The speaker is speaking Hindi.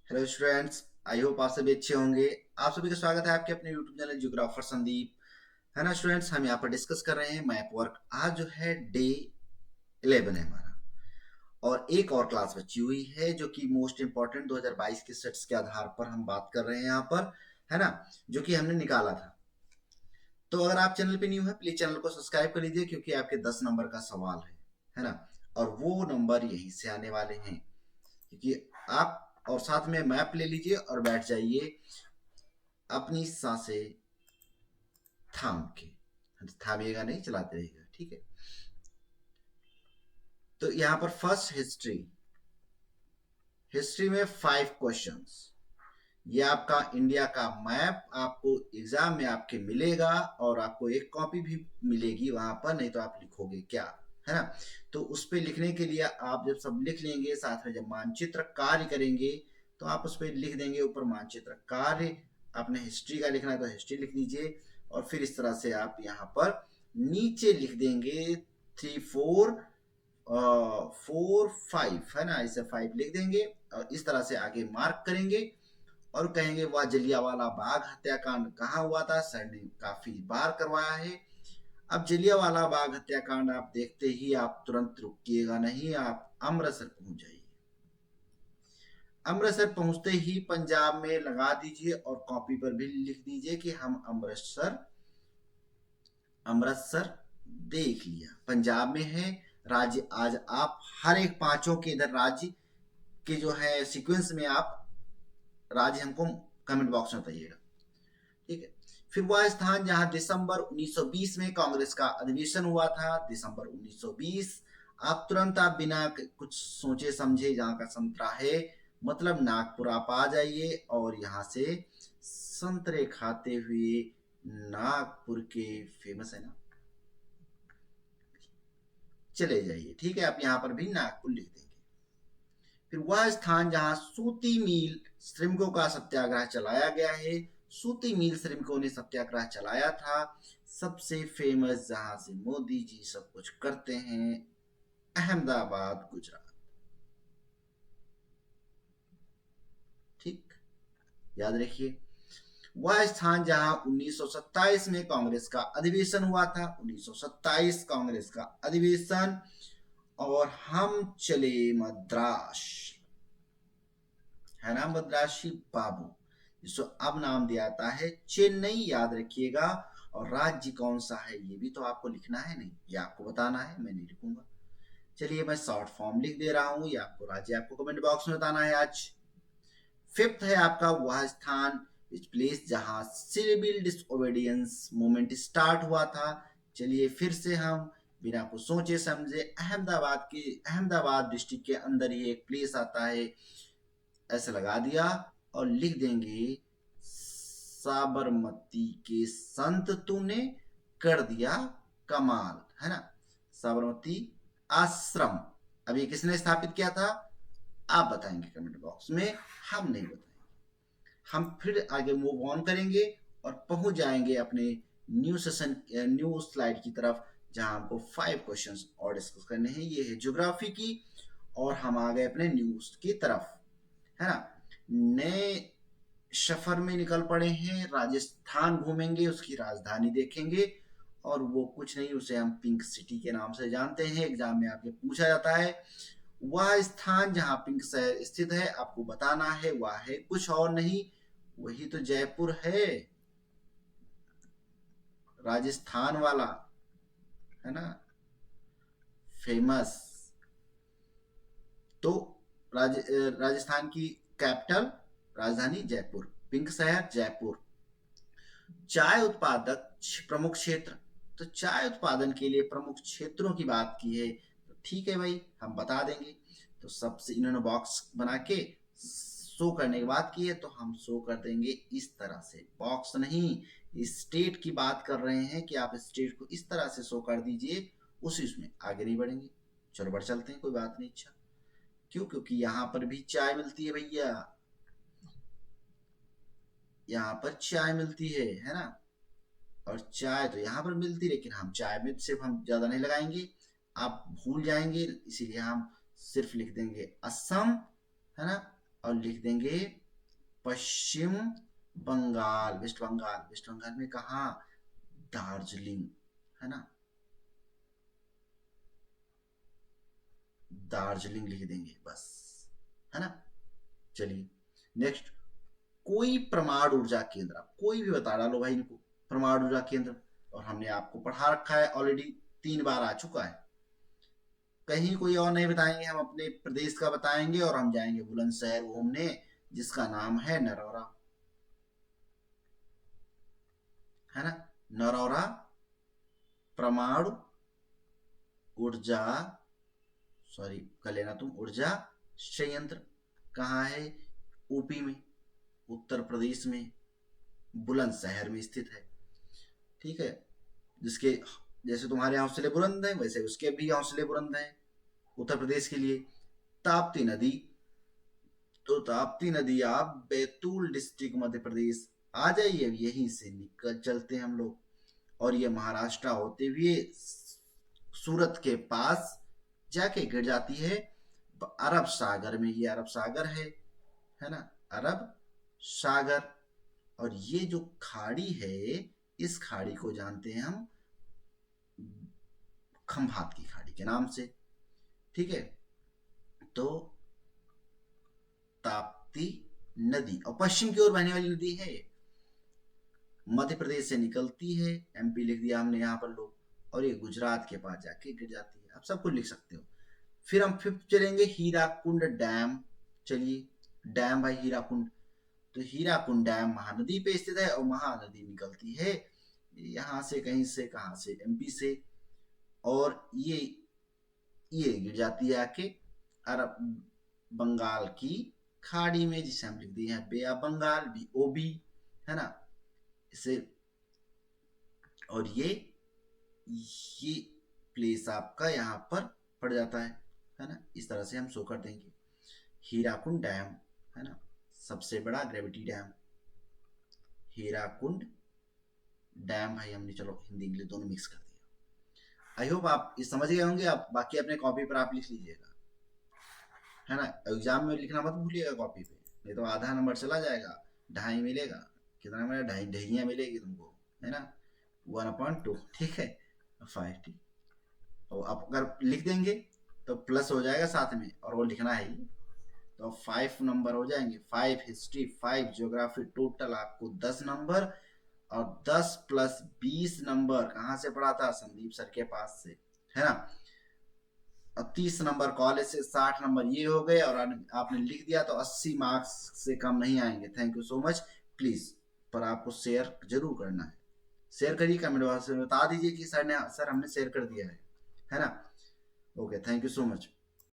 Hello students. आई होप आप सभी अच्छे होंगे। आप सभी का स्वागत है आपके अपने यूट्यूब चैनल जियोग्राफर संदीप। है ना स्टूडेंट्स, हम यहाँ पर डिस्कस कर रहे हैं मैप वर्क। आज जो है डे 11 है हमारा, और एक और क्लास बची हुई है जो कि मोस्ट इंपॉर्टेंट 2022 के सेट्स के आधार पर हम बात कर रहे हैं यहाँ पर, है ना, जो कि हमने निकाला था। तो अगर आप चैनल पे न्यू है प्लीज चैनल को सब्सक्राइब कर लीजिए, क्योंकि आपके 10 नंबर का सवाल है ना, और वो नंबर यहीं से आने वाले हैं। क्योंकि आप और साथ में मैप ले लीजिए और बैठ जाइए अपनी सांसें थाम के। थामिएगा नहीं, चलाते रहिएगा, ठीक है। तो यहाँ पर फर्स्ट हिस्ट्री। हिस्ट्री में 5 क्वेश्चंस। ये आपका इंडिया का मैप आपको एग्जाम में आपके मिलेगा, और आपको एक कॉपी भी मिलेगी वहां पर, नहीं तो आप लिखोगे क्या, है ना। तो उस पर लिखने के लिए आप जब सब लिख लेंगे, साथ में जब मानचित्र कार्य करेंगे तो आप उस पर लिख देंगे ऊपर मानचित्र कार्य। आपने हिस्ट्री का लिखना है तो हिस्ट्री लिख लीजिए, और फिर इस तरह से आप यहाँ पर नीचे लिख देंगे 3 4 4 5, है ना, इसे 5 लिख देंगे और इस तरह से आगे मार्क करेंगे। और कहेंगे वह जलियांवाला बाग हत्याकांड कहाँ हुआ था, सर ने काफी बार करवाया है। अब जलियांवाला बाग हत्याकांड आप देखते ही आप तुरंत रुकिएगा नहीं, आप अमृतसर पहुंच जाइए। अमृतसर पहुंचते ही पंजाब में लगा दीजिए, और कॉपी पर भी लिख दीजिए कि हम अमृतसर अमृतसर देख लिया, पंजाब में है। राज्य आज आप हर एक पांचों के इधर राज्य के जो है सीक्वेंस में आप राज्य हमको कमेंट बॉक्स में बताइएगा, ठीक है। फिर वह स्थान जहां दिसंबर 1920 में कांग्रेस का अधिवेशन हुआ था, दिसंबर 1920। आप तुरंत आप बिना कुछ सोचे समझे, जहां का संतरा है मतलब नागपुर आप आ जाइए, और यहाँ से संतरे खाते हुए नागपुर के फेमस है ना, चले जाइए, ठीक है। आप यहाँ पर भी नागपुर लिख देंगे। फिर वह स्थान जहां सूती मील श्रमिकों का सत्याग्रह चलाया गया है, सूती मील श्रमिकों ने सत्याग्रह चलाया था। सबसे फेमस जहां से मोदी जी सब कुछ करते हैं, अहमदाबाद गुजरात, ठीक, याद रखिए। वह स्थान जहां 1927 में कांग्रेस का अधिवेशन हुआ था, 1927 कांग्रेस का अधिवेशन। और हम चले मद्रास, है ना, मद्रासी बाबू, जिसको अब नाम दिया जाता है चेन्नई, याद रखिएगा। और राज्य कौन सा है ये भी तो आपको लिखना है, नहीं ये आपको बताना है, मैं नहीं लिखूंगा। चलिए मैं शॉर्ट फॉर्म लिख दे रहा हूं, ये आपको राज्य आपको कमेंट बॉक्स में बताना है आज। फिफ्थ है आपका वह स्थान विच प्लेस जहां सिविल डिसओबीडियंस मूवमेंट स्टार्ट हुआ था। चलिए फिर से हम बिना कुछ सोचे समझे, अहमदाबाद डिस्ट्रिक्ट के अंदर ही एक प्लेस आता है, ऐसे लगा दिया और लिख देंगे साबरमती के संत तूने कर दिया कमाल, है ना। साबरमती आश्रम अभी किसने स्थापित किया था, आप बताएंगे कमेंट बॉक्स में, हम नहीं बताएंगे। हम फिर आगे मूव ऑन करेंगे और पहुंच जाएंगे अपने न्यू सेशन, न्यू स्लाइड की तरफ, जहां हमको 5 क्वेश्चंस और डिस्कस करने हैं। ये है ज्योग्राफी की, और हम आ गए अपने न्यूज की तरफ, है ना। नए सफर में निकल पड़े हैं, राजस्थान घूमेंगे, उसकी राजधानी देखेंगे। और वो कुछ नहीं, उसे हम पिंक सिटी के नाम से जानते हैं, एग्जाम में आपके पूछा जाता है। वह स्थान जहां पिंक शहर स्थित है आपको बताना है, वह है कुछ और नहीं, वही तो जयपुर है, राजस्थान वाला, है ना, फेमस। तो राजस्थान की कैपिटल, राजधानी जयपुर, पिंक शहर जयपुर। चाय उत्पादक प्रमुख क्षेत्र, तो चाय उत्पादन के लिए प्रमुख क्षेत्रों की बात की है, तो ठीक है भाई हम बता देंगे। तो सबसे इन्होंने बॉक्स बना के शो करने की बात की है, तो हम शो कर देंगे इस तरह से, बॉक्स नहीं, स्टेट की बात कर रहे हैं कि आप स्टेट को इस तरह से शो कर दीजिए, उसी उसमें आगे नहीं बढ़ेंगे। चलो बढ़ चलते हैं, कोई बात नहीं। अच्छा क्यों, क्योंकि यहाँ पर भी चाय मिलती है भैया, यहाँ पर चाय मिलती है ना। और चाय तो यहाँ पर मिलती, लेकिन हम चाय में सिर्फ हम ज्यादा नहीं लगाएंगे, आप भूल जाएंगे, इसीलिए हम सिर्फ लिख देंगे असम, है ना, और लिख देंगे पश्चिम बंगाल, वेस्ट बंगाल। वेस्ट बंगाल में कहा? दार्जिलिंग, है ना, दार्जिलिंग लिख देंगे बस, है ना। चलिए नेक्स्ट, कोई परमाणु ऊर्जा केंद्र, आप कोई भी बता डालो भाई इनको, परमाणु ऊर्जा केंद्र। और हमने आपको पढ़ा रखा है ऑलरेडी, 3 बार आ चुका है। कहीं कोई और नहीं बताएंगे, हम अपने प्रदेश का बताएंगे और हम जाएंगे बुलंदशहर घूमने, जिसका नाम है नरौरा, है ना। नरौरा परमाणु ऊर्जा, सॉरी कर लेना तुम, ऊर्जा संयंत्र कहाँ है? यूपी में, उत्तर प्रदेश में, बुलंदशहर में स्थित है। ठीक है, जिसके जैसे तुम्हारे हौसले बुलंद हैं वैसे उसके भी हौसले बुलंद हैं उत्तर प्रदेश के लिए। ताप्ती नदी, तो ताप्ती नदी आप बैतूल डिस्ट्रिक्ट मध्य प्रदेश आ जाइए, यहीं से निकल चलते हैं हम लोग, और ये महाराष्ट्र होते हुए सूरत के पास जाके गिर जाती है अरब सागर में। ये अरब सागर है ना, अरब सागर। और ये जो खाड़ी है, इस खाड़ी को जानते हैं हम खंभात की खाड़ी के नाम से। ठीक है, तो ताप्ती नदी, और पश्चिम की ओर बहने वाली नदी है, मध्य प्रदेश से निकलती है, एमपी लिख दिया हमने यहाँ पर लोग, और ये गुजरात के पास जाके गिर जाती है। आप सब कुछ लिख सकते हो। फिर हम फिफ्थ चलेंगे, हीराकुंड डैम। चलिए, डैम भाई हीराकुंड, तो हीराकुंड डैम महानदी पे स्थित है, और महानदी निकलती है यहाँ से, कहीं से, कहाँ से, एमपी से, और ये गिर जाती है आके अरब बंगाल की खाड़ी में, जिसे हम लिख दिए हैं बे ऑफ बंगाल, BOB, है ना इसे। और ये प्लेस आपका यहाँ पर पड़ जाता है ना। इस तरह से हम शो कर देंगे। हीराकुंड डैम, है ना, सबसे बड़ा ग्रेविटी डैम हीराकुंड डैम भाई, हमने चलो हिंदी इंग्लिश दोनों मिक्स कर दिया। आई होप आप ये समझ गए होंगे। आप बाकी अपने कॉपी पर आप लिख लीजिएगा, है ना। एग्जाम में लिखना मत भूलिएगा कॉपी पे, नहीं तो आधा नंबर चला जाएगा, ढाई मिलेगा। कितना मिलेगा? ढाई ढाइयाँ मिलेगी तुमको, है ना, 1/2, ठीक है, 5, ठीक। और आप अगर लिख देंगे तो प्लस हो जाएगा साथ में, और वो लिखना है ही, तो 5 नंबर हो जाएंगे। 5 हिस्ट्री, 5 ज्योग्राफी, टोटल आपको 10 नंबर। और 10 + 20 नंबर कहाँ से पढ़ा था? संदीप सर के पास से, है ना। और 30 नंबर कॉलेज से, 60 नंबर ये हो गए, और आपने लिख दिया तो 80 मार्क्स से कम नहीं आएंगे। Thank you so much. Please, पर आपको शेयर जरूर करना है। शेयर करिए, कमेंट बॉक्स में बता दीजिए कि सर हमने शेयर कर दिया है ना। Okay, thank you so much.